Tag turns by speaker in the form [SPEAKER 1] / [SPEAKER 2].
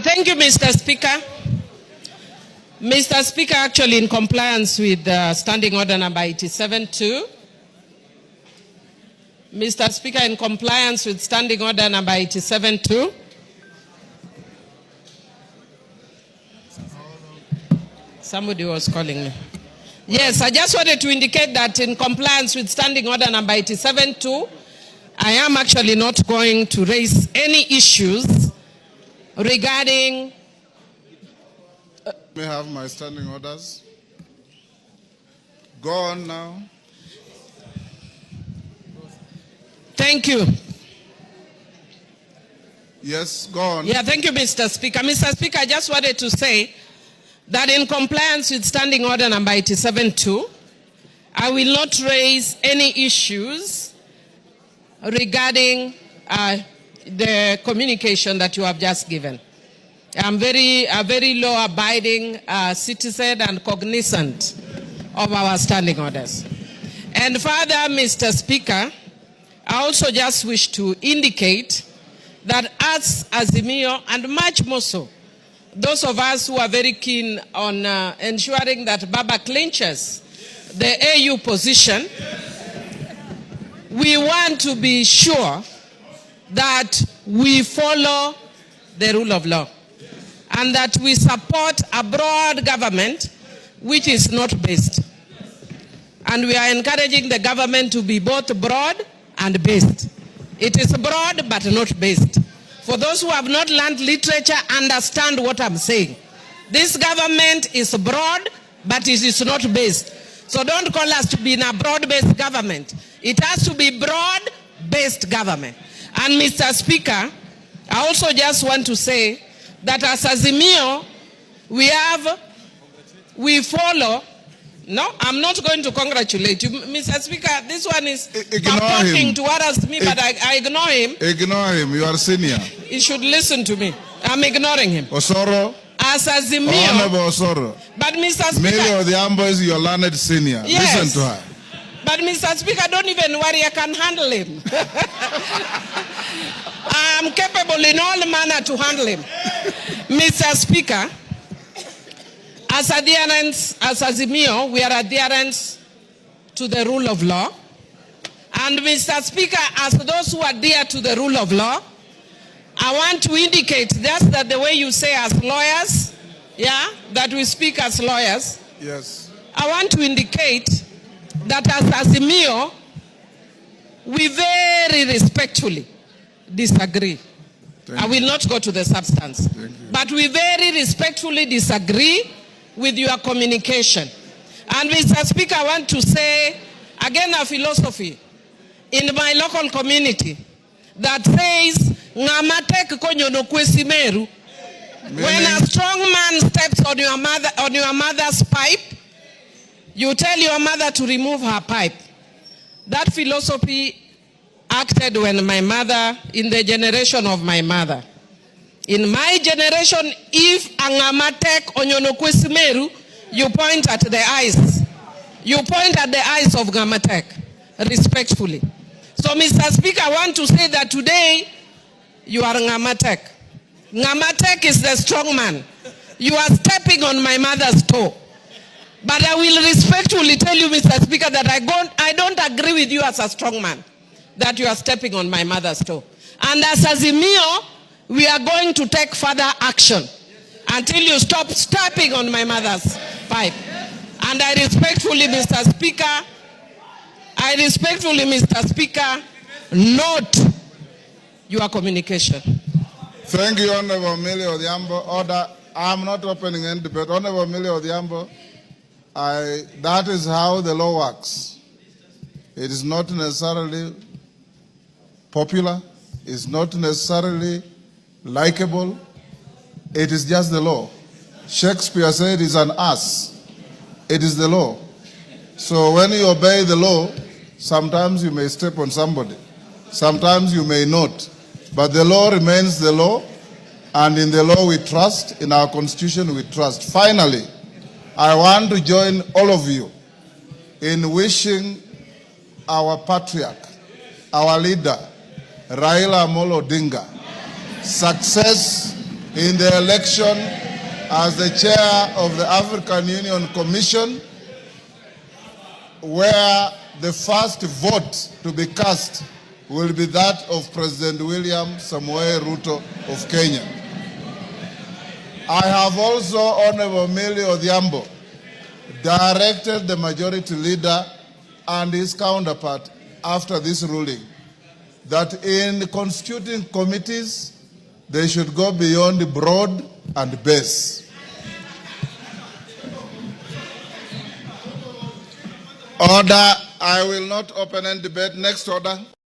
[SPEAKER 1] Thank you, Mr. Speaker. Mr. Speaker, actually in compliance with Standing Order number 87-2, Mr. Speaker, in compliance with Standing Order number 87-2, somebody was calling me. Yes, I just wanted to indicate that in compliance with Standing Order number 87-2, I am actually not going to raise any issues regarding...
[SPEAKER 2] May I have my standing orders? Go on now.
[SPEAKER 1] Thank you.
[SPEAKER 2] Yes, go on.
[SPEAKER 1] Yeah, thank you, Mr. Speaker. Mr. Speaker, I just wanted to say that in compliance with Standing Order number 87-2, I will not raise any issues regarding the communication that you have just given. I'm a very law-abiding citizen and cognizant of our standing orders. And further, Mr. Speaker, I also just wish to indicate that as Azimio, and much more so, those of us who are very keen on ensuring that Baba clinches the AU position, we want to be sure that we follow the rule of law and that we support a broad government which is not based. And we are encouraging the government to be both broad and based. It is broad but not based. For those who have not learned literature, understand what I'm saying. This government is broad but it is not based. So don't call us to be in a broad-based government. It has to be broad-based government. And Mr. Speaker, I also just want to say that as Azimio, we follow. No, I'm not going to congratulate you. Mr. Speaker, this one is talking towards me, but I ignore him.
[SPEAKER 2] Ignore him, you are senior.
[SPEAKER 1] He should listen to me. I'm ignoring him.
[SPEAKER 2] Osoro.
[SPEAKER 1] As Azimio.
[SPEAKER 2] Honorable Osoro.
[SPEAKER 1] But Mr. Speaker.
[SPEAKER 2] Mary Odhiambo is your learned senior.
[SPEAKER 1] Yes.
[SPEAKER 2] Listen to her.
[SPEAKER 1] But Mr. Speaker, don't even worry, I can handle him. I'm capable in all manner to handle him. Mr. Speaker, as adherents, as Azimio, we are adherents to the rule of law. And Mr. Speaker, as those who adhere to the rule of law, I want to indicate just that the way you say as lawyers, yeah, that we speak as lawyers.
[SPEAKER 2] Yes.
[SPEAKER 1] I want to indicate that as Azimio, we very respectfully disagree. I will not go to the substance. But we very respectfully disagree with your communication. And Mr. Speaker, I want to say again a philosophy in my local community that says, Ngamatek konyono kwesimeru. When a strong man steps on your mother's pipe, you tell your mother to remove her pipe. That philosophy acted when my mother, in the generation of my mother. In my generation, if Angamatek Onyonokwesimeru, you point at the eyes. You point at the eyes of Ngamatek, respectfully. So, Mr. Speaker, I want to say that today, you are Ngamatek. Ngamatek is the strong man. You are stepping on my mother's toe. But I will respectfully tell you, Mr. Speaker, that I don't agree with you as a strong man, that you are stepping on my mother's toe. And as Azimio, we are going to take further action until you stop stepping on my mother's pipe. And I respectfully, Mr. Speaker, note your communication.
[SPEAKER 2] Thank you, Honorable Millie Odhiambo. Order. I'm not opening any debate. Honorable Millie Odhiambo, that is how the law works. It is not necessarily popular. It's not necessarily likable. It is just the law. Shakespeare said it's an ass. It is the law. So when you obey the law, sometimes you may step on somebody. Sometimes you may not. But the law remains the law. And in the law we trust. In our constitution we trust. Finally, I want to join all of you in wishing our patriarch, our leader, Raila Amolo Odinga, success in the election as the chair of the African Union Commission, where the first vote to be cast will be that of President William Samoei Ruto of Kenya. I have also, Honorable Millie Odhiambo, directed the majority leader and his counterpart after this ruling that in constituting committees, they should go beyond broad and base. Order. I will not open any debate. Next order.